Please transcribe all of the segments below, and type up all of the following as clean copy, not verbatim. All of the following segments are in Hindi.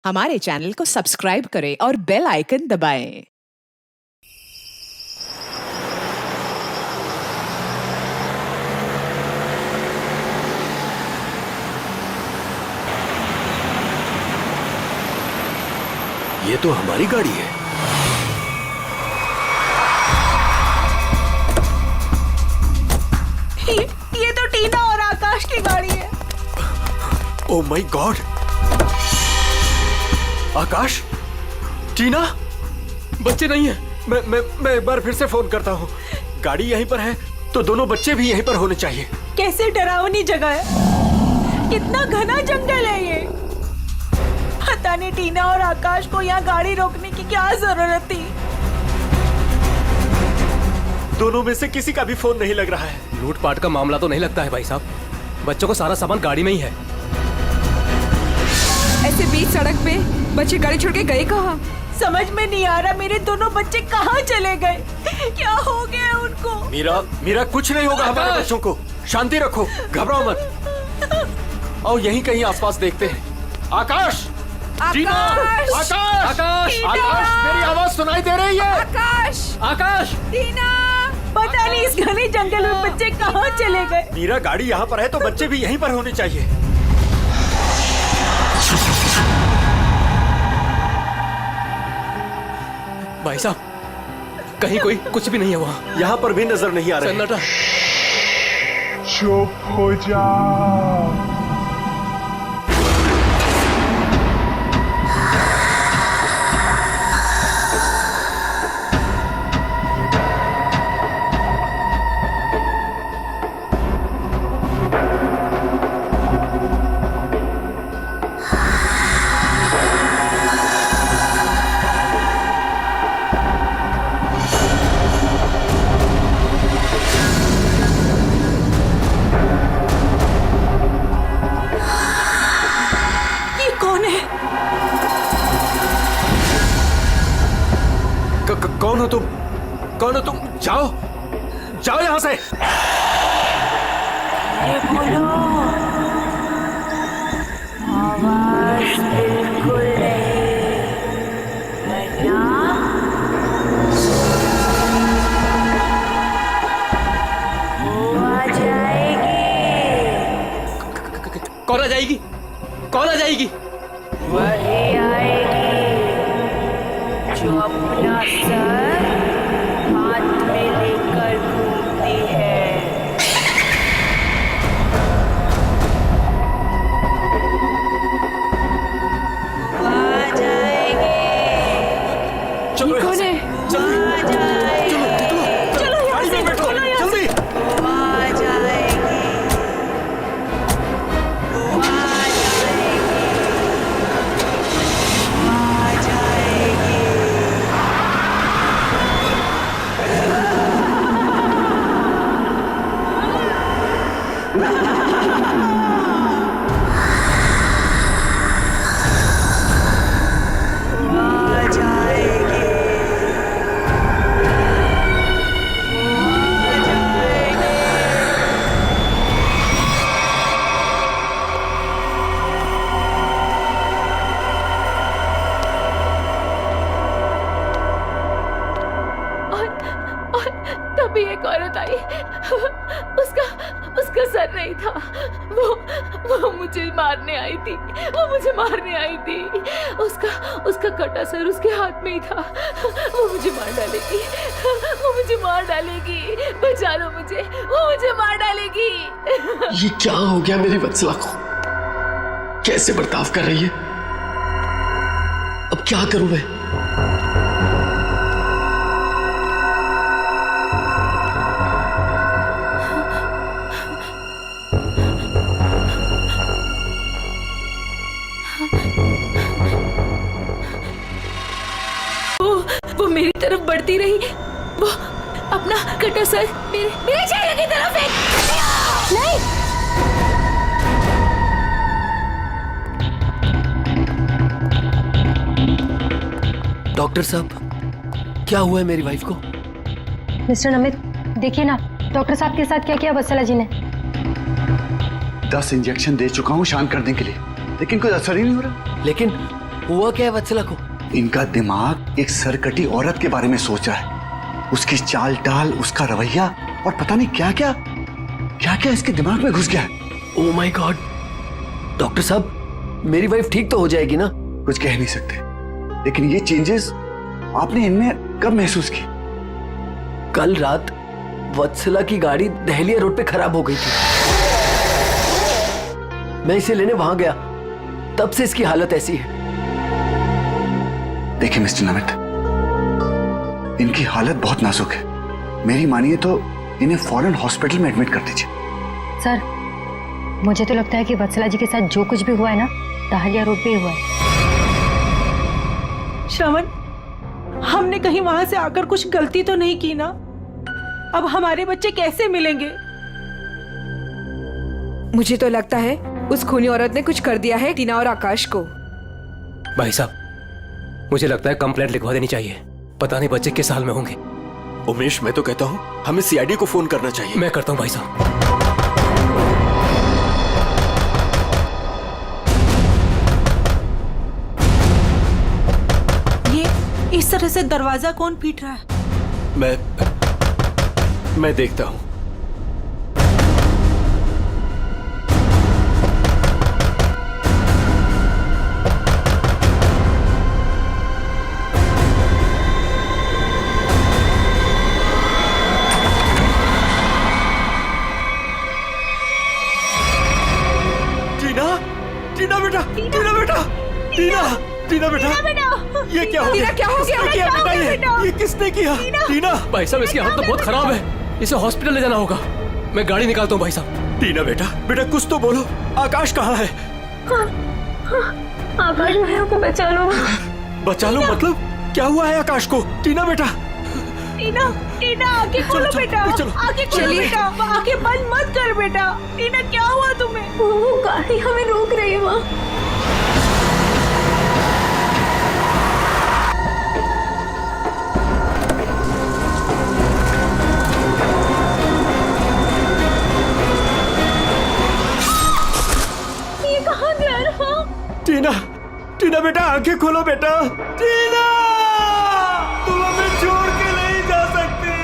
हमारे चैनल को सब्सक्राइब करें और बेल आइकन दबाएं। ये तो हमारी गाड़ी है। ये तो टीना और आकाश की गाड़ी है। Oh my God! आकाश, टीना, बच्चे नहीं है। मैं एक बार फिर से फोन करता हूँ। गाड़ी यहीं पर है तो दोनों बच्चे भी यहीं पर होने चाहिए। कैसे डरावनी जगह है, कितना घना जंगल है ये। पता नहीं टीना और आकाश को यहाँ गाड़ी रोकने की क्या जरूरत थी। दोनों में से किसी का भी फोन नहीं लग रहा है। लूटपाट का मामला तो नहीं लगता है भाई साहब। बच्चों को सारा सामान गाड़ी में ही है। ऐसे बीच सड़क पे बच्चे गाड़ी छोड़ के गए कहाँ? समझ में नहीं आ रहा मेरे दोनों बच्चे कहाँ चले गए, क्या हो गया उनको। मीरा कुछ नहीं होगा हमारे बच्चों को। शांति रखो, घबराओ मत। और यहीं कहीं आसपास देखते हैं। आकाश, टीना, आकाश, आकाश, आकाश, मेरी आवाज सुनाई दे रही है? आकाश, आकाश, टीना, पता नहीं इस घने जंगल में बच्चे कहाँ चले गए। मीरा, गाड़ी यहाँ पर है तो बच्चे भी यहीं पर होने चाहिए। भाई साहब, कहीं कोई कुछ भी नहीं है वहाँ। यहाँ पर भी नजर नहीं आ रहा है। सन्नाटा। चुप हो जा। कौन हो तुम? कौन हो तुम? जाओ, जाओ यहाँ से। बोलो, आवाज बिल्कुल नहीं, वरना वो आ जाएगी। कौन आ जाएगी? कौन आ जाएगी? वही आएगी जो अपना सर हाथ में लेकर घूमती है। आ जाएगी। चलो यहाँ कौन से। है? जल्दी, आ जाएगी। चलो, गाड़ी में बैठो, जल्दी। आ जाएगी। आ जाएगी। आ जाएगी। आ जाएगी। आ जाएगी। और तभी एक औरत आई। उसका सर नहीं था। वो मुझे मारने आई थी। वो मुझे मारने आई थी। उसका कटा सर उसके हाथ में ही था। वो मुझे मार डालेगी। वो मुझे मार डालेगी। बचा लो मुझे। वो मुझे मार डालेगी। ये क्या हो गया मेरी वत्सला को? कैसे बर्ताव कर रही है? अब क्या करूं मैं? वो मेरी तरफ बढ़ती रही। वो अपना कटा सर मेरे चेहरे की तरफ फेंक। नहीं, डॉक्टर साहब, क्या हुआ है मेरी वाइफ को? मिस्टर नमित, देखिए ना डॉक्टर साहब के साथ क्या किया वत्सला जी ने। 10 इंजेक्शन दे चुका हूँ शांत करने के लिए, लेकिन कोई असर ही नहीं हो रहा। लेकिन हुआ क्या है वत्सला को? इनका दिमाग एक सरकटी औरत के बारे में सोच रहा है। उसकी चाल टाल, उसका रवैया और पता नहीं क्या क्या इसके दिमाग में घुस गया है। Oh my God. डॉक्टर साहब, मेरी वाइफ ठीक तो हो जाएगी ना? कुछ कह नहीं सकते, लेकिन ये चेंजेस आपने इनमें कब महसूस की? कल रात वत्सला की गाड़ी दहलिया रोड पे खराब हो गई थी। मैं इसे लेने वहां गया, तब से इसकी हालत ऐसी है। देखिए मिस्टर नमित, इनकी हालत बहुत नाजुक है। मेरी मानिए तो इन्हें फौरन हॉस्पिटल में एडमिट कर दीजिए। सर, मुझे तो लगता है कि वत्सला जी के साथ जो कुछ भी हुआ है ना, दहलिया रोड पे ही हुआ है। श्रवण, हमने कहीं वहां से आकर कुछ गलती तो नहीं की ना? अब हमारे बच्चे कैसे मिलेंगे? मुझे तो लगता है उस खूनी औरत ने कुछ कर दिया है टीना और आकाश को। भाई साहब, मुझे लगता है कंप्लेंट लिखवा देनी चाहिए। पता नहीं बच्चे किस हाल में होंगे। उमेश, मैं तो कहता हूँ हमें सीआईडी को फोन करना चाहिए। मैं करता हूँ भाई साहब। ये इस तरह से दरवाजा कौन पीट रहा है? मैं देखता हूँ। टीना बेटा, ये क्या हो गया? क्या हो गया? किसने किया बेटा? ये किसने किया? टीना भाई साहब, इसकी हालत तो बहुत खराब है। इसे हॉस्पिटल ले जाना होगा। मैं गाड़ी निकालता हूँ भाई साहब। टीना बेटा कुछ तो बोलो। आकाश कहाँ है? आकाश भैया को बचा लो। बचा लो मतलब? क्या हुआ है आकाश को? टीना बेटा, टीना आंखें खोलो बेटा, आंखें खोलो बेटा, आंखें बंद मत कर बेटा। टीना, क्या हुआ तुम्हें? वो गाड़ी हमें रोक रही है वहाँ। ये कहाँ जा रहा? टीना बेटा, आंखें खोलो बेटा। टीना, तुम हमें छोड़ के नहीं जा सकती।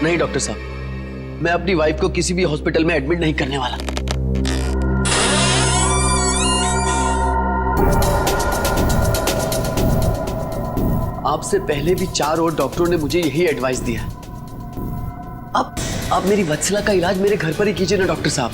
नहीं डॉक्टर साहब, मैं अपनी वाइफ को किसी भी हॉस्पिटल में एडमिट नहीं करने वाला। आपसे पहले भी 4 और डॉक्टरों ने मुझे यही एडवाइस दिया है। अब मेरी वत्सला का इलाज मेरे घर पर ही कीजिए ना डॉक्टर साहब।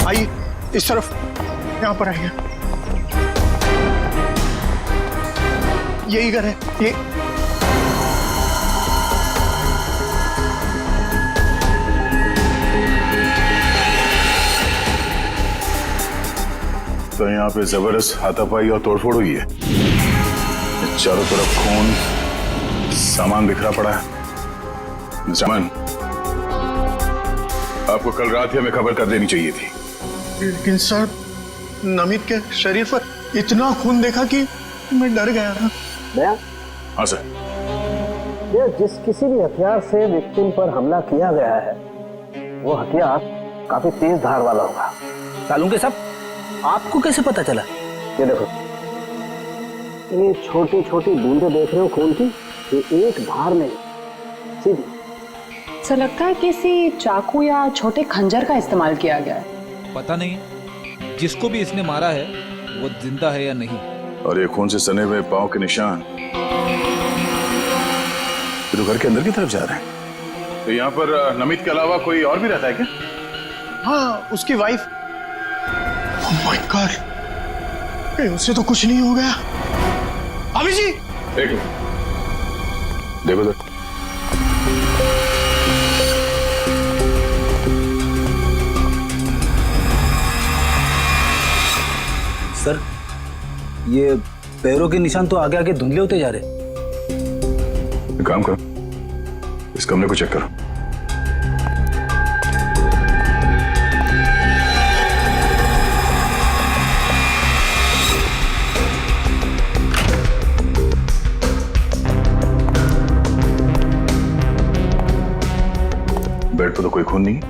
आइए इस तरफ, यहाँ पर आइए। यही घर है ये। तो यहाँ पे जबरदस्त हाथापाई और तोड़फोड़ हुई है। चारों तरफ खून, सामान बिखरा पड़ा है। जमन, आपको कल रात ही हमें खबर कर देनी चाहिए थी। लेकिन सर, नमित के शरीर पर इतना खून देखा कि मैं डर गया था। हाँ सर। जिस किसी भी हथियार से विक्टिम पर हमला किया गया है, वो हथियार काफी तेज धार वाला होगा। सालुंके साहब, आपको कैसे पता चला? ये देखो, ये छोटी छोटी बूंदे देख रहे हो खून की, ये एक धार में सीधी। सर, लगता है किसी चाकू या छोटे खंजर का इस्तेमाल किया गया है। पता नहीं जिसको भी इसने मारा है वो जिंदा है या नहीं। और ये खून से सने हुए पांव के निशान तो घर के अंदर की तरफ जा रहे हैं। तो यहाँ पर नमित के अलावा कोई और भी रहता है क्या? हाँ, उसकी वाइफ। ओह माय गॉड, कहीं उससे तो कुछ नहीं हो गया। भाभी जी, एक मिनट, देखो तो। सर, ये पैरों के निशान तो आगे आगे धुंधले होते जा रहे। एक काम करो, इस कमरे को चेक करो। बेड पर तो कोई खून नहीं है।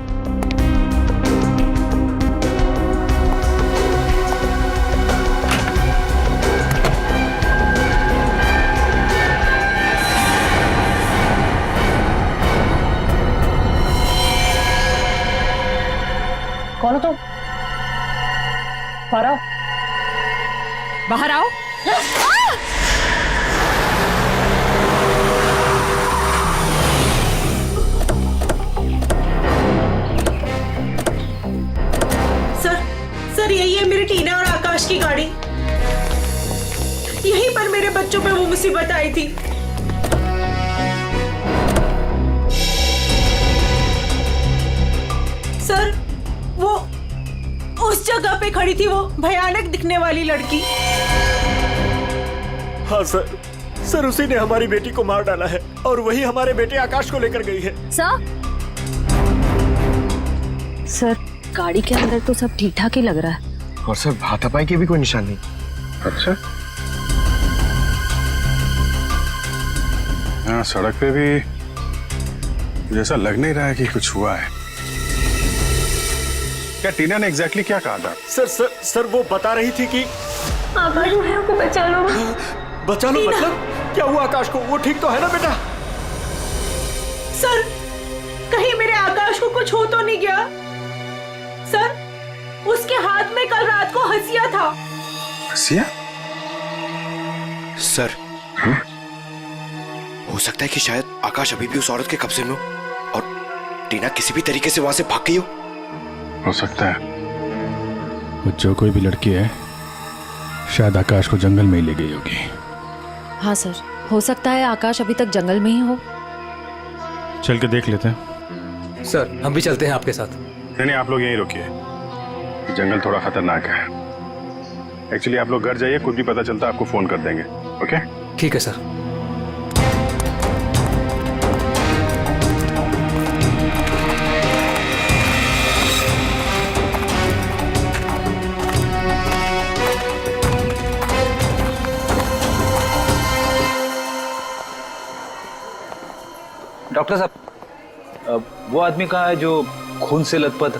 कौन हो तुम? बाहर आओ। बाहर आओ। सर, यही है मेरी टीना और आकाश की गाड़ी। यहीं पर मेरे बच्चों पे वो मुसीबत आई थी। सर, वो उस जगह पे खड़ी थी वो भयानक दिखने वाली लड़की। हाँ सर, उसी ने हमारी बेटी को मार डाला है और वही हमारे बेटे आकाश को लेकर गई है। सर, गाड़ी के अंदर तो सब ठीक ठाक ही लग रहा है। और सर, हाथापाई की भी कोई निशान नहीं। अच्छा, यहाँ सड़क पे भी जैसा लग नहीं रहा है कि कुछ हुआ है। क्या टीना ने एग्जैक्टली क्या कहा था? सर वो बता रही थी कि आकाश भैया को बचा लो। बचा लो मतलब? क्या हुआ आकाश को? वो ठीक तो है ना बेटा? सर, कहीं मेरे आकाश को कुछ हो तो नहीं गया? सर, उसके हाथ में कल रात को हंसिया था। हंसिया? सर, हो सकता है कि शायद आकाश अभी भी उस औरत के कब्जे में हो और टीना किसी भी तरीके से वहां से भाग गई हो सकता है। वो जो कोई भी लड़की है शायद आकाश को जंगल में ही ले गई होगी। हाँ सर, हो सकता है आकाश अभी तक जंगल में ही हो। चल के देख लेते हैं। सर, हम भी चलते हैं आपके साथ। नहीं, आप लोग यहीं रुकिए, जंगल थोड़ा खतरनाक है। एक्चुअली आप लोग घर जाइए, कुछ भी पता चलता आपको फोन कर देंगे। ओके? ठीक है सर। डॉक्टर साहब, वो आदमी कहाँ है जो खून से लथपथ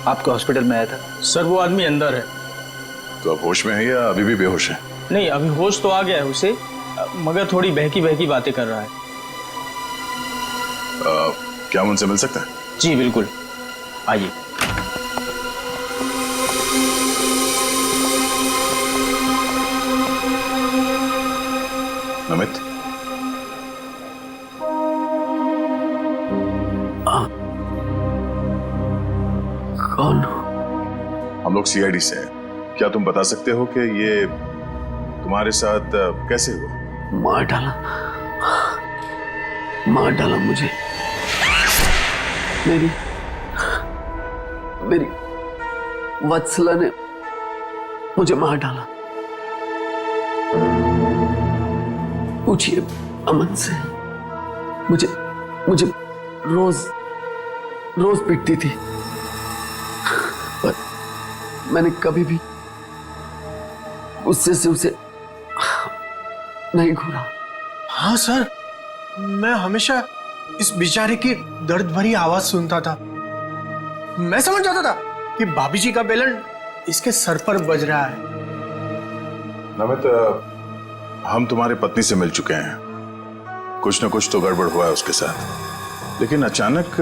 आपके हॉस्पिटल में आया था? सर, वो आदमी अंदर है। तो अब होश में है या अभी भी बेहोश है? नहीं, अभी होश तो आ गया है उसे, मगर थोड़ी बहकी बहकी बातें कर रहा है। क्या हम उनसे मिल सकते हैं? जी बिल्कुल, आइए। नमित, कौन? हम लोग सीआईडी से हैं। क्या तुम बता सकते हो कि ये तुम्हारे साथ कैसे हुआ? मार डाला मुझे। मेरी वत्सला ने मुझे मार डाला। पूछिए अमन से, मुझे रोज पीटती थी, पर मैंने कभी भी गुस्से से उसे नहीं घूरा। हाँ सर, मैं हमेशा इस बेचारे की दर्द भरी आवाज सुनता था। मैं समझ जाता था कि भाभी जी का बेलन इसके सर पर बज रहा है। नमित, हम तुम्हारी पत्नी से मिल चुके हैं। कुछ न कुछ तो गड़बड़ हुआ है उसके साथ, लेकिन अचानक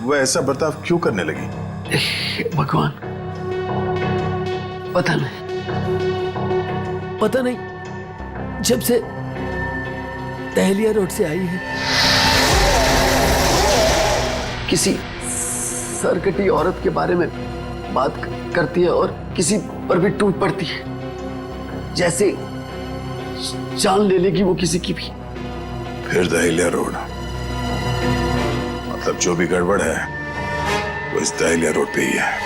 वह ऐसा बर्ताव क्यों करने लगी? भगवान, पता नहीं जब से दहलिया रोड से आई है किसी सरकटी औरत के बारे में बात करती है और किसी पर भी टूट पड़ती है, जैसे जान ले लेगी वो किसी की भी। फिर दहिलिया रोड, मतलब जो भी गड़बड़ है वो इस दहिलिया रोड पे ही है।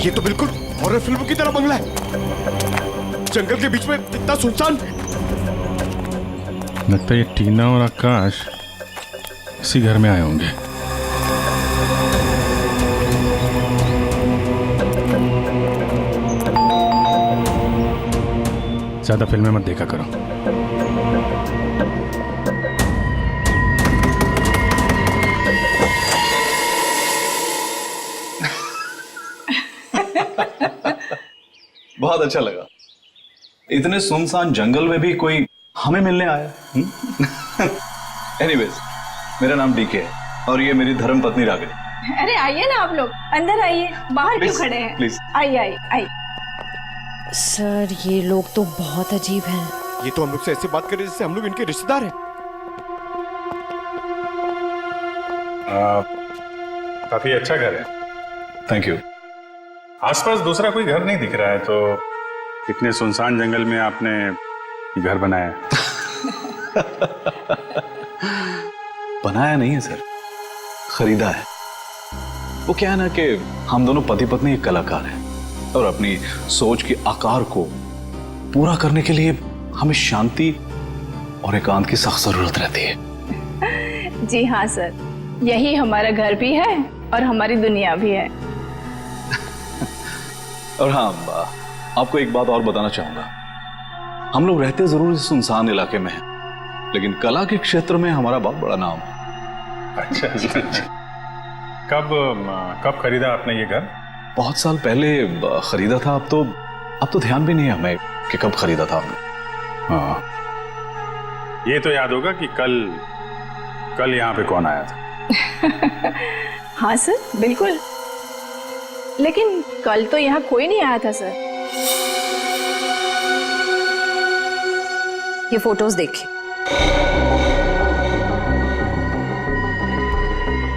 ये तो बिल्कुल हॉरर फिल्म की तरह बंगला है, जंगल के बीच में इतना सुनसान। लगता है ये टीना और आकाश इसी घर में आए होंगे। ज्यादा फिल्में मत देखा करो। बहुत अच्छा लगा, इतने सुनसान जंगल में भी कोई हमें मिलने आया। एनीवेज, मेरा नाम डीके है और ये मेरी धर्म पत्नी रागिनी। अरे आइए ना आप लोग, अंदर आइए, बाहर क्यों खड़े हैं? प्लीज आइए आइए आइए। सर ये लोग तो बहुत अजीब हैं। ये तो हम लोग से ऐसे बात कर रहे जैसे हम लोग इनके रिश्तेदार हैं। काफी अच्छा घर है। Thank you. आसपास दूसरा कोई घर नहीं दिख रहा है, तो इतने सुनसान जंगल में आपने ये घर बनाया? बनाया नहीं है सर, खरीदा है। वो क्या है ना कि हम दोनों पति पत्नी एक कलाकार हैं और अपनी सोच के आकार को पूरा करने के लिए हमें शांति और एकांत की सख्त जरूरत रहती है। जी हाँ सर, यही हमारा घर भी है और हमारी दुनिया भी है। और हाँ, आपको एक बात और बताना चाहूंगा। हम लोग रहते जरूर इस सुनसान इलाके में हैं, लेकिन कला के क्षेत्र में हमारा बहुत बड़ा नाम है। अच्छा जी। कब खरीदा आपने ये घर? बहुत साल पहले खरीदा था। अब तो ध्यान भी नहीं है हमें कि कब खरीदा था हमने। हाँ, ये तो याद होगा कि कल यहाँ पे कौन आया था? हाँ सर, बिल्कुल। लेकिन कल तो यहाँ कोई नहीं आया था सर। ये फोटोज देखिए,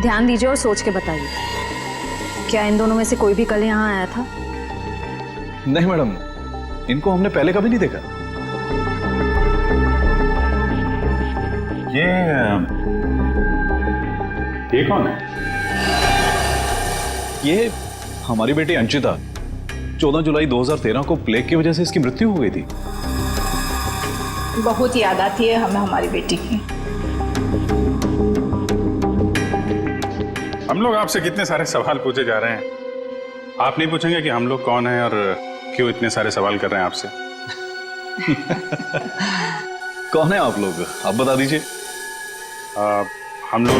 ध्यान दीजिए और सोच के बताइए, क्या इन दोनों में से कोई भी कल यहाँ आया था? नहीं मैडम, इनको हमने पहले कभी नहीं देखा। ये कौन है? ये हमारी बेटी अंशिता। 14 जुलाई 2013 को प्लेग की वजह से इसकी मृत्यु हो गई थी। बहुत याद आती है हमें हमारी बेटी की। हम लोग आपसे कितने सारे सवाल पूछे जा रहे हैं, आप नहीं पूछेंगे कि हम लोग कौन हैं और क्यों इतने सारे सवाल कर रहे हैं आपसे? कौन है आप लोग, आप बता दीजिए। हम लोग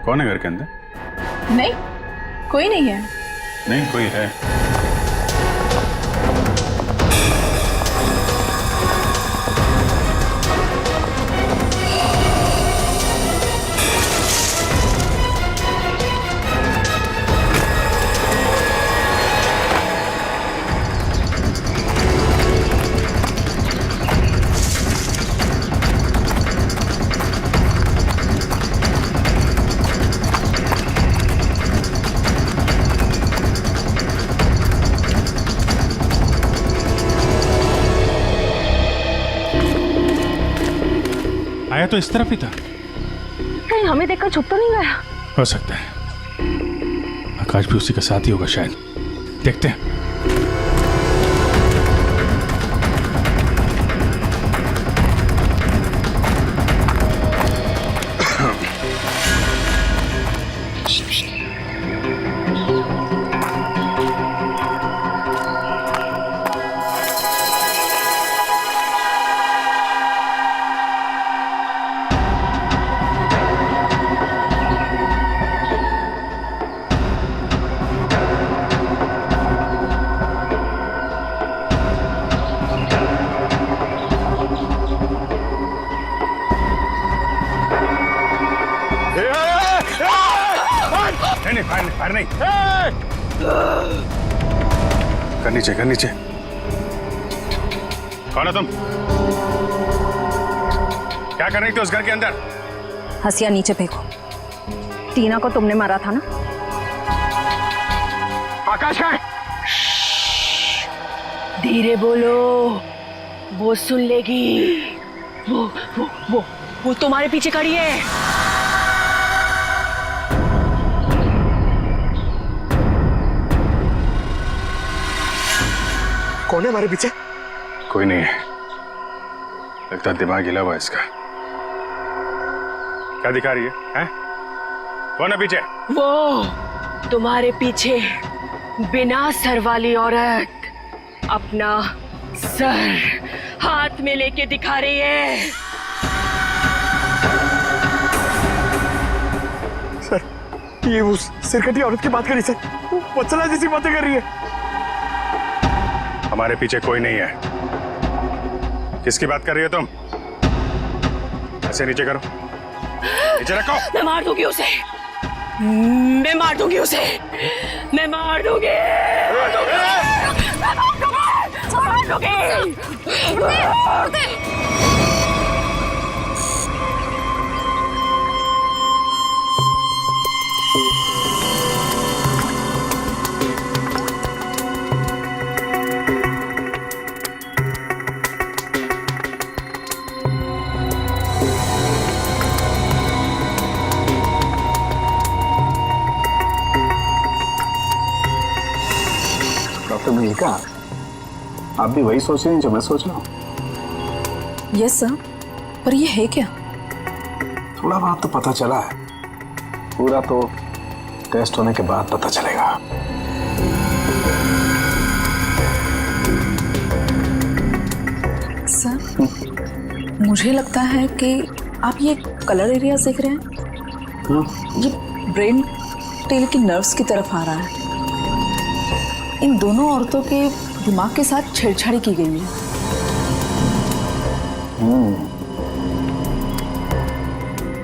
कौन है घर के अंदर? नहीं, कोई नहीं है। नहीं कोई है। आया तो इस तरफ ही था। कहीं हमें देखकर छुप तो नहीं गया? हो सकता है आकाश भी उसी का साथ ही होगा शायद। देखते हैं। बाहर नहीं। कर नीचे, कर नीचे। कौन है तुम? क्या कर रही थी उस घर के अंदर? हसिया नीचे फेंको। टीना को तुमने मारा था ना? आकाश का है? धीरे बोलो, वो सुन लेगी। वो तुम्हारे पीछे खड़ी है। कौन है हमारे पीछे? कोई नहीं है, लगता दिमाग हिला हुआ इसका। क्या दिखा रही है, हैं? कौन है पीछे? वो तुम्हारे पीछे बिना सर वाली औरत अपना सर हाथ में लेके दिखा रही है। सर, ये उस सिरकटी औरत की बात कर रही सर, वत्सला जैसी बातें कर रही है। हमारे पीछे कोई नहीं है। किसकी बात कर रही हो तुम? ऐसे नीचे करो, नीचे रखो। मैं मार दूंगी उसे, मैं मार दूंगी उसे, मैं मार दूंगी। डॉक्टर मल्लिका, आप भी वही सोच रही हैं जो मैं सोच रहा हूँ? यस सर, पर ये है क्या? थोड़ा बहुत तो पता चला है, पूरा तो टेस्ट होने के बाद पता चलेगा। सर, मुझे लगता है कि आप ये कलर एरिया देख रहे हैं। ये ब्रेन टेल की नर्व्स की तरफ आ रहा है। इन दोनों औरतों के दिमाग के साथ छेड़छाड़ी की गई है।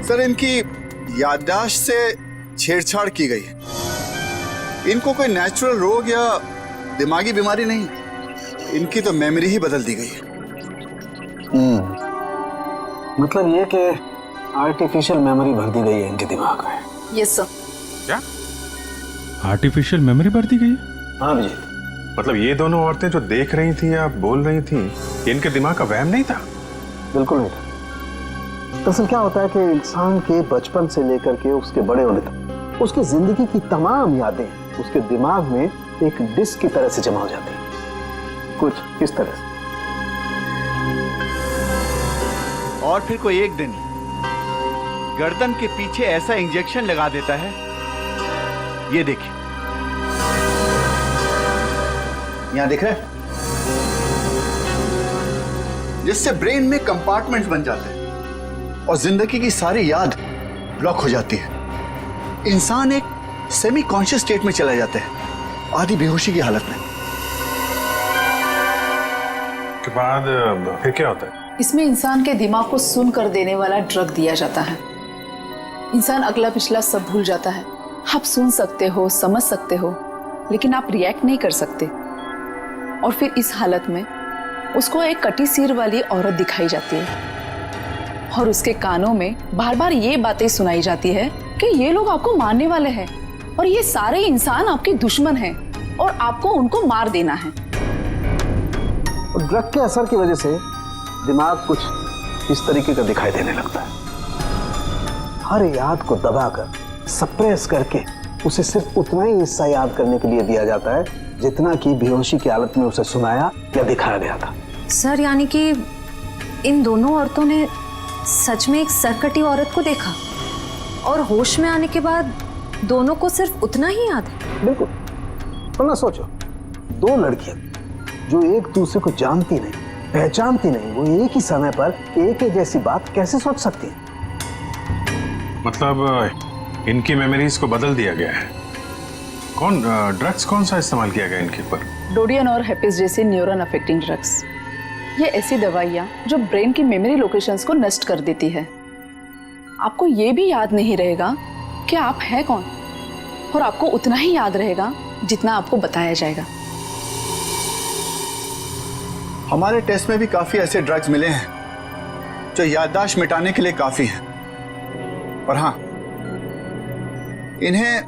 सर, इनकी याददाश्त से छेड़छाड़ की गई है। इनको कोई नेचुरल रोग या दिमागी बीमारी नहीं, इनकी तो मेमोरी ही बदल दी गई है। मतलब ये कि आर्टिफिशियल मेमोरी भर दी गई है इनके दिमाग में। Yes sir. क्या आर्टिफिशियल मेमोरी भर दी गई? हाँ जी। मतलब ये दोनों औरतें जो देख रही थी या बोल रही थी, ये इनके दिमाग का वहम नहीं था? बिल्कुल नहीं था। दरअसल क्या होता है कि इंसान के बचपन से लेकर के उसके बड़े होने तक उसकी जिंदगी की तमाम यादें उसके दिमाग में एक डिस्क की तरह से जमा हो जाती हैं, कुछ इस तरह से। और फिर कोई एक दिन गर्दन के पीछे ऐसा इंजेक्शन लगा देता है, ये देखिए, यहां दिख रहा है, जिससे ब्रेन में कंपार्टमेंट्स बन जाते हैं और जिंदगी की सारी याद ब्लॉक हो जाती है। इंसान एक सेमी कॉन्शियस स्टेट में चला जाता है, आधी बेहोशी की हालत में। के बाद फिर क्या होता है? इसमें इंसान के दिमाग को सुन कर देने वाला ड्रग दिया जाता है। इंसान अगला पिछला सब भूल जाता है। आप सुन सकते हो, समझ सकते हो, लेकिन आप रिएक्ट नहीं कर सकते। और फिर इस हालत में उसको एक कटी सिर वाली औरत दिखाई जाती है और उसके कानों में बार बार ये बातें सुनाई जाती है कि ये लोग आपको मारने वाले हैं और ये सारे इंसान आपके दुश्मन हैं और आपको उनको मार देना है। और ड्रग के असर की वजह से दिमाग कुछ इस तरीके का दिखाई देने लगता है। हर याद को दबाकर, सप्रेस करके उसे सिर्फ उतना ही हिस्सा याद करने के लिए दिया जाता है जितना कि बेहोशी की हालत में उसे सुनाया या दिखाया गया था। सर, यानी कि इन दोनों औरतों ने सच में एक सरकटी औरत को देखा और होश में आने के बाद दोनों को सिर्फ उतना ही याद है? बिल्कुल। वरना सोचो, दो लड़कियां जो एक दूसरे को जानती नहीं, पहचानती नहीं, वो एक ही समय पर एक ही जैसी बात कैसे सोच सकती हैं? मतलब इनकी मेमोरीज को बदल दिया गया है। ड्रग्स कौन सा इस्तेमाल किया गया इनके ऊपर? डोडियन और हेपिस जैसे न्यूरॉन अफेक्टिंग ड्रग्स। ये ऐसी दवाइयाँ जो ब्रेन की मेमोरी लोकेशंस को नष्ट कर देती है। आपको ये भी याद नहीं रहेगा कि आप हैं कौन, और आपको उतना ही याद रहेगा जितना आपको बताया जाएगा। हमारे टेस्ट में भी काफी ऐसे ड्रग्स मिले हैं जो याददाश्त मिटाने के लिए काफी हैं। और हाँ, इन्हें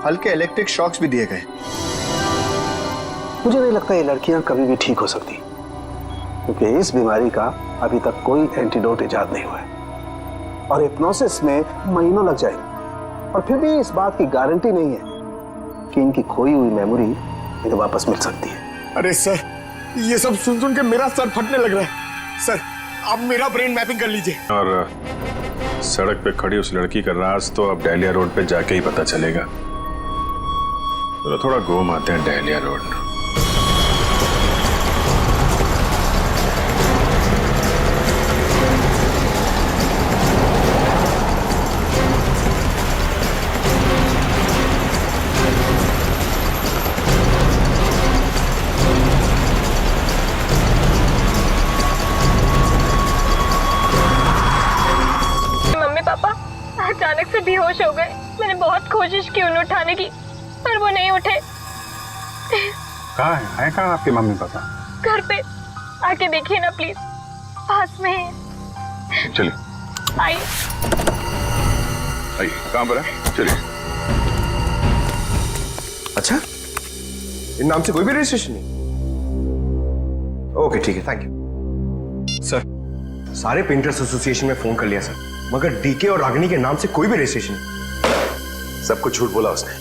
हल्के इलेक्ट्रिक शॉक्स भी दिए गए। मुझे नहीं लगता ये लड़कियां कभी भी ठीक हो सकती, क्योंकि इस बीमारी का अभी तक कोई एंटीडोट इजाद नहीं हुआ है और हिप्नोसिस में महीनों लग जाएंगे। और फिर भी इस बात की गारंटी नहीं है कि इनकी खोई हुई मेमोरी इन्हें वापस मिल सकती है। अरे सर, ये सब सुन सुन के मेरा सर फटने लग रहा है। सर, आप मेरा ब्रेन मैपिंग कर लीजिए। और सड़क पे खड़ी उस लड़की का राज तो अब डहलिया रोड पे जाके ही पता चलेगा। तो थोड़ा घूम आते हैं डहलिया रोड। अचानक से बेहोश हो गए। मैंने बहुत कोशिश की उन्हें उठाने की, पर वो नहीं उठे। कहाँ है कहाँ आपके मम्मी पापा? घर पे आके देखिए ना प्लीज, पास में है। चलिए आइए। आइए, कहाँ पर है? चलिए। अच्छा, इन नाम से कोई भी रजिस्ट्रेशन नहीं? ओके ठीक है, थैंक यू सर। सारे पेंटर्स एसोसिएशन में फोन कर लिया सर, मगर डीके और रागिनी के नाम से कोई भी रजिस्ट्रेशन नहीं। सब कुछ झूठ बोला उसने।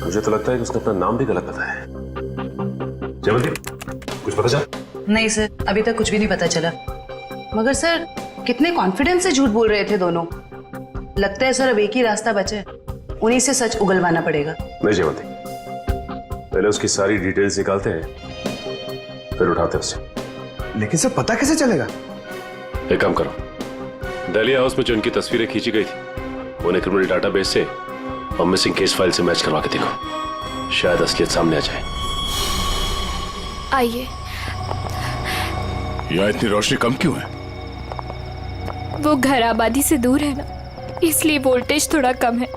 मुझे तो लगता है कि उसने अपना नाम भी गलत बताया है। जयवंती, कुछ पता चला? नहीं सर, अभी तक कुछ भी नहीं पता चला। मगर सर, कितने कॉन्फिडेंस से झूठ बोल रहे थे दोनों। लगता है सर अब एक ही रास्ता बचा है, उन्हीं से सच उगलवाना पड़ेगा। नहीं जयवंती, पहले उसकी सारी डिटेल्स निकालते हैं, फिर उठाते हैं उसे। लेकिन सर पता कैसे चलेगा? एक काम करो, डहलिया हाउस में जो उनकी तस्वीरें खींची गई थी उन्हें क्रिमिनल डाटाबेस से और मिसिंग केस फाइल से मैच करवा के देखो, शायद असलियत सामने आ जाए। आइए। यहाँ इतनी रोशनी कम क्यों है? वो घर आबादी से दूर है ना, इसलिए वोल्टेज थोड़ा कम है।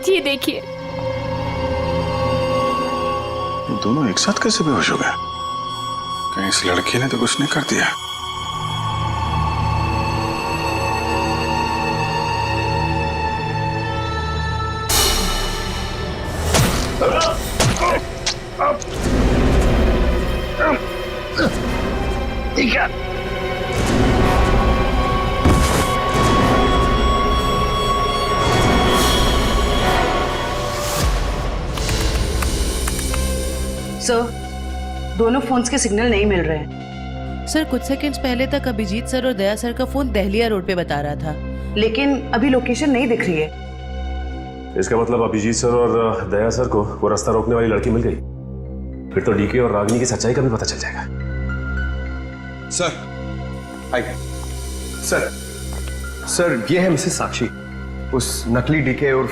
ये देखिए। दोनों एक साथ कैसे बेहोश हो गए? कहीं इस लड़की ने तो कुछ नहीं कर दिया? ठीक है। सर, दोनों फोन्स के सिग्नल नहीं मिल रहे हैं। सर, कुछ सेकंड्स पहले तक अभिजीत सर और दया सर का फोन दहलिया रोड पे बता रहा था, लेकिन अभी लोकेशन नहीं दिख रही है। इसका मतलब अभिजीत सर और दया सर को वो रास्ता रोकने वाली लड़की मिल गई। फिर तो डीके और रागिनी की सच्चाई का भी पता चल जाएगा। सर आइए। सर ये है मिसेस साक्षी, उस नकली डीके और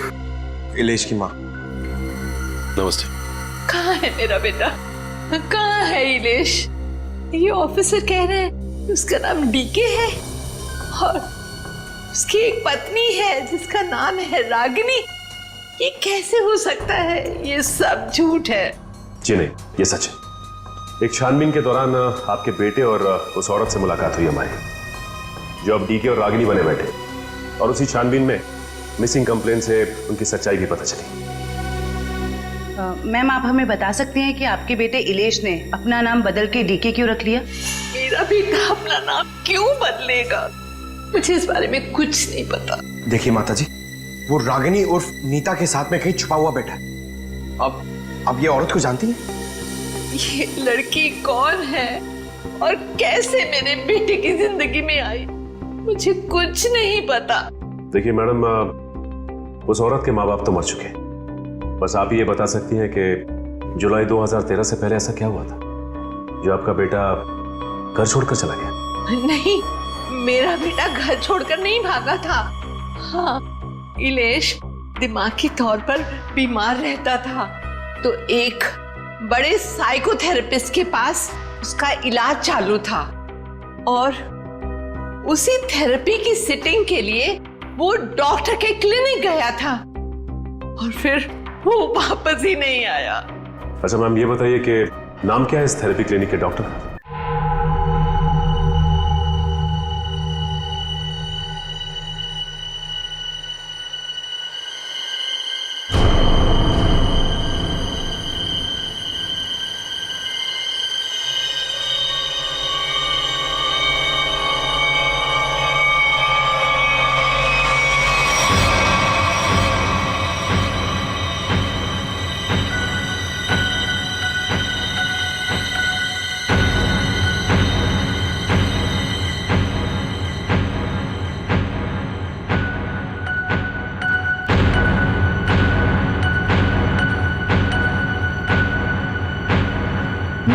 इलेश की माँ। नमस्ते। कहाँ है मेरा बेटा? कहाँ है इलेश? ये ऑफिसर कह रहे हैं उसका नाम डीके है और उसकी एक पत्नी है जिसका नाम है रागिनी। ये कैसे हो सकता है? ये सब झूठ है। जी नहीं, ये सच है। एक छानबीन के दौरान आपके बेटे और उस औरत से मुलाकात हुई हमारी, जो अब डीके और रागिनी बने बैठे, और उसी छानबीन में मिसिंग कंप्लेंट से उनकी सच्चाई भी पता चली। मैम, आप हमें बता सकते हैं कि आपके बेटे इलेश ने अपना नाम बदल के डीके क्यों रख लिया? मेरा बेटा अपना नाम क्यों बदलेगा? मुझे इस बारे में कुछ नहीं पता। देखिए माताजी, वो रागिनी और नीता के साथ में कहीं छुपा हुआ बैठा है। अब ये औरत को जानती है? ये लड़की कौन है और कैसे मेरे बेटे की जिंदगी में आई, मुझे कुछ नहीं पता। देखिए मैडम, उस औरत के माँ बाप तो मर चुके हैं। बस आप ये बता सकती हैं कि जुलाई 2013 से पहले ऐसा क्या हुआ था जो आपका बेटा घर छोड़कर चला गया? नहीं, मेरा बेटा घर छोड़कर नहीं भागा था। हाँ, इलेश दिमागी तौर पर बीमार रहता था, तो एक बड़े साइकोथेरेपिस्ट के पास उसका इलाज चालू था और उसी थेरेपी की सिटिंग के लिए वो डॉक्टर के क्लिनिक गया था। और फिर वो वापस ही नहीं आया। अच्छा मैम, ये बताइए कि नाम क्या है इस थेरेपी क्लिनिक के डॉक्टर का?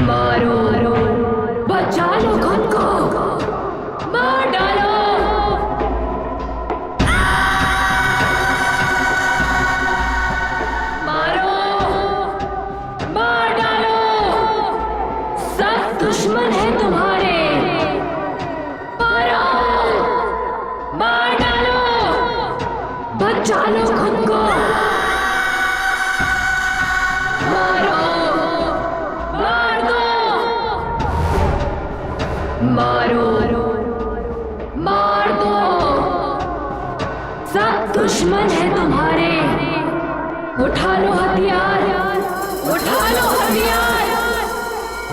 मारो, बचा लो खुद को, मार डालो। मारो, मार डालो, सब दुश्मन है तुम्हारे। मारो, मार डालो, बचा लो खुद को। मारो, मार दो, सब दुश्मन है तुम्हारे। उठा लो हथियार, उठा लो हथियार,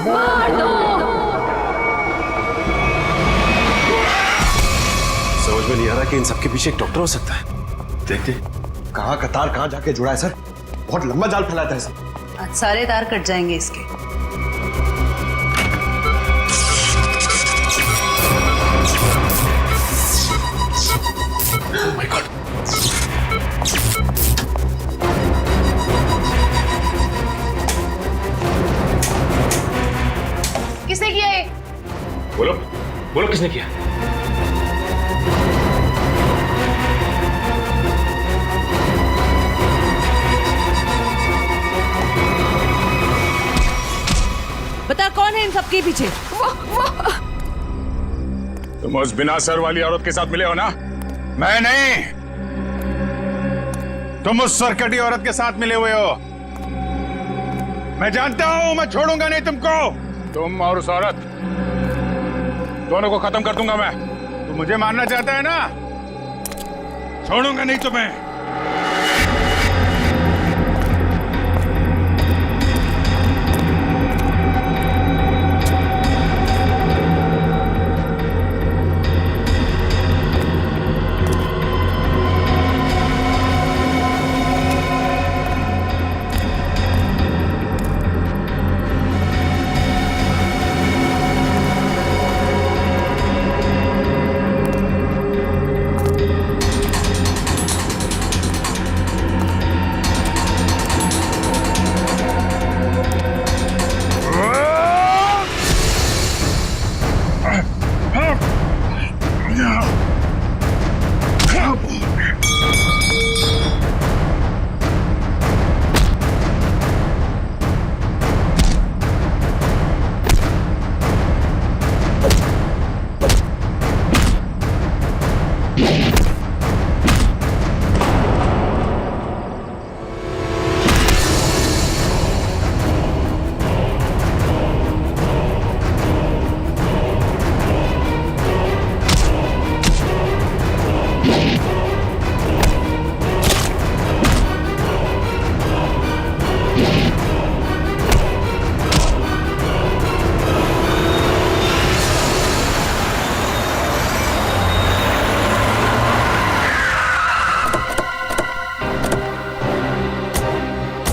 मार दो। समझ में नहीं आ रहा कि इन सबके पीछे एक डॉक्टर हो सकता है। देखते कहाँ का तार कहाँ जाके जुड़ा है सर। बहुत लंबा जाल फैलाता है सर। आज सारे तार कट जाएंगे इसके। Oh my God. किसने किया ये? बोलो, बोलो किसने किया? बता कौन है इन सबके पीछे? तुम उस बिना सर वाली औरत के साथ मिले हो ना? मैं नहीं, तुम उस सरकटी औरत के साथ मिले हुए हो। मैं जानता हूं, मैं छोड़ूंगा नहीं तुमको। तुम और उस औरत दोनों को खत्म कर दूंगा मैं। तुम मुझे मारना चाहता है ना? छोड़ूंगा नहीं तुम्हें।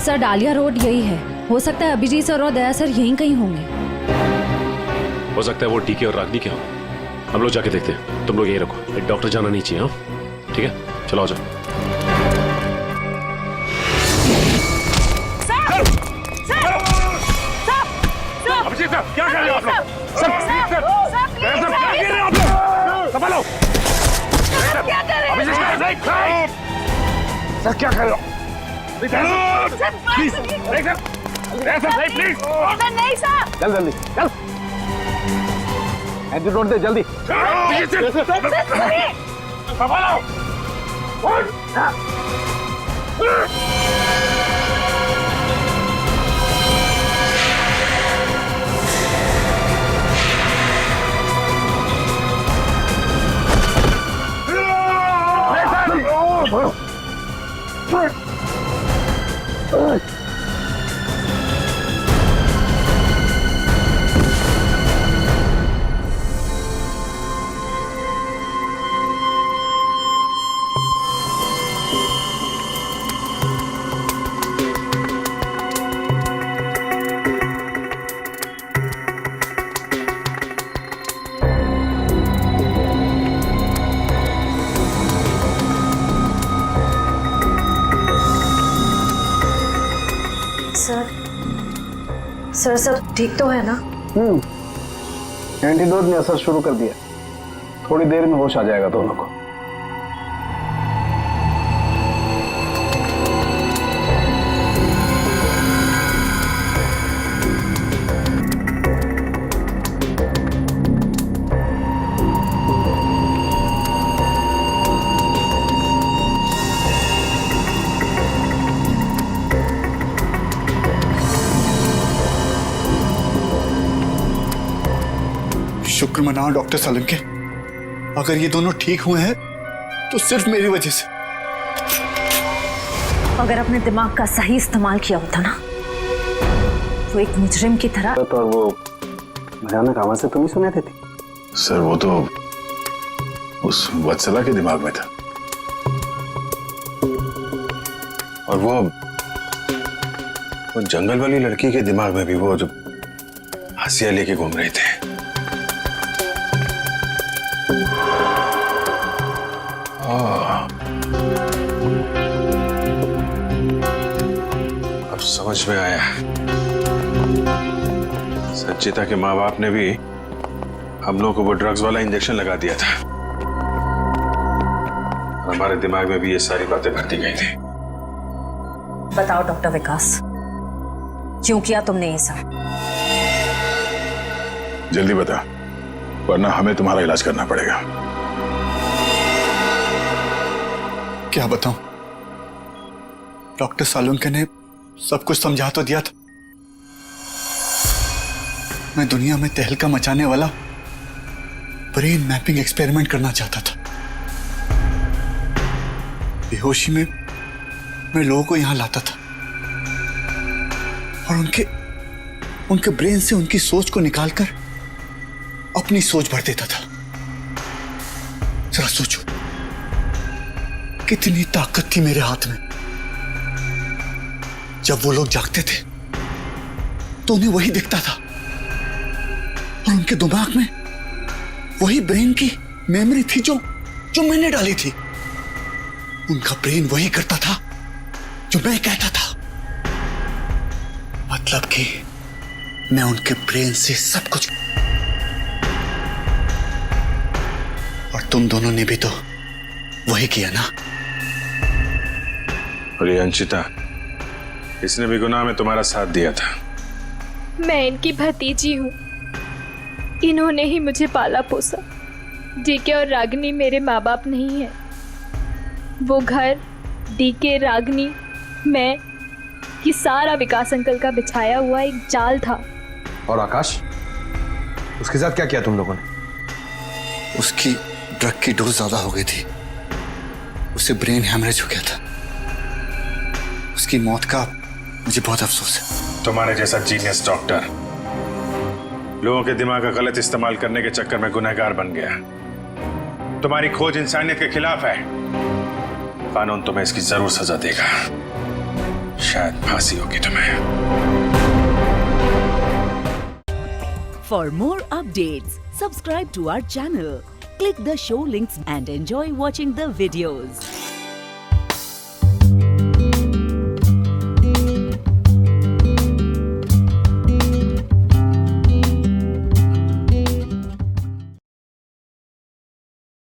सर डालिया रोड यही है। हो सकता है अभिजीत सर और दया सर यहीं कहीं होंगे। हो सकता है वो डीके और रागनी के हो। हम लोग जाके देखते हैं। तुम लोग यहीं रखो, एक डॉक्टर जाना नहीं चाहिए। हाँ ठीक है, चलो आ जाओ। अभिजीत सर, क्या कर रहे हो आप लोग? सर, क्या कर रहे हो आप लोग? संभालो। क्या कर रहे हो? अभिजीत सर, क्या कर रहे हो? प्लीज, नहीं सर। चल जल्दी चल, एंटीडोट दे जल्दी। संभालो। सर सब ठीक तो है ना? एंटीडोट ने असर शुरू कर दिया, थोड़ी देर में होश आ जाएगा दोनों को। शुक्र मनाओ डॉक्टर सालुंके, अगर ये दोनों ठीक हुए हैं तो सिर्फ मेरी वजह से। अगर अपने दिमाग का सही इस्तेमाल किया होता ना, वो एक मुजरिम की तरह। तो वो भयानक आवाज से तुम ही सुने थे? सर वो तो उस वत्सला के दिमाग में था, और वो जंगल वाली लड़की के दिमाग में भी, वो जो हंसिया लेके घूम रहे थे। अब समझ में आया, संचिता के माँ बाप ने भी हम लोगों को वो ड्रग्स वाला इंजेक्शन लगा दिया था, और हमारे दिमाग में भी ये सारी बातें भरती गई थी। बताओ डॉक्टर विकास, क्यों किया तुमने ये सब? जल्दी बता, वरना हमें तुम्हारा इलाज करना पड़ेगा। क्या बताऊं, डॉक्टर सालुंके ने सब कुछ समझा तो दिया था। मैं दुनिया में तहलका मचाने वाला ब्रेन मैपिंग एक्सपेरिमेंट करना चाहता था। बेहोशी में मैं लोगों को यहां लाता था और उनके ब्रेन से उनकी सोच को निकालकर अपनी सोच भर देता था। जरा सोचो, कितनी ताकत थी मेरे हाथ में। जब वो लोग जागते थे तो उन्हें वही दिखता था, और उनके दिमाग में वही ब्रेन की मेमोरी थी जो मैंने डाली थी। उनका ब्रेन वही करता था जो मैं कहता था। मतलब कि मैं उनके ब्रेन से सब कुछ। और तुम दोनों ने भी तो वही किया ना। और ये अंशिता, इसने भी गुनाह में तुम्हारा साथ दिया था। मैं इनकी भतीजी हूँ, इन्होंने ही मुझे पाला पोसा। डीके और रागिनी मेरे माँ बाप नहीं है। वो घर, डीके, रागिनी, मैं, ये सारा विकास अंकल का बिछाया हुआ एक जाल था। और आकाश, उसके साथ क्या किया तुम लोगों ने? उसकी ड्रग की डोज ज्यादा हो गई थी, उसे ब्रेन हैमरेज हो गया था। उसकी मौत का मुझे बहुत अफसोस है। तुम्हारे जैसा जीनियस डॉक्टर लोगों के दिमाग का गलत इस्तेमाल करने के चक्कर में गुनहगार बन गया। तुम्हारी खोज इंसानियत के खिलाफ है। कानून तुम्हें इसकी जरूर सजा देगा, शायद फांसी होगी तुम्हें। For more updates, subscribe to our channel, click the show links and enjoy watching the videos.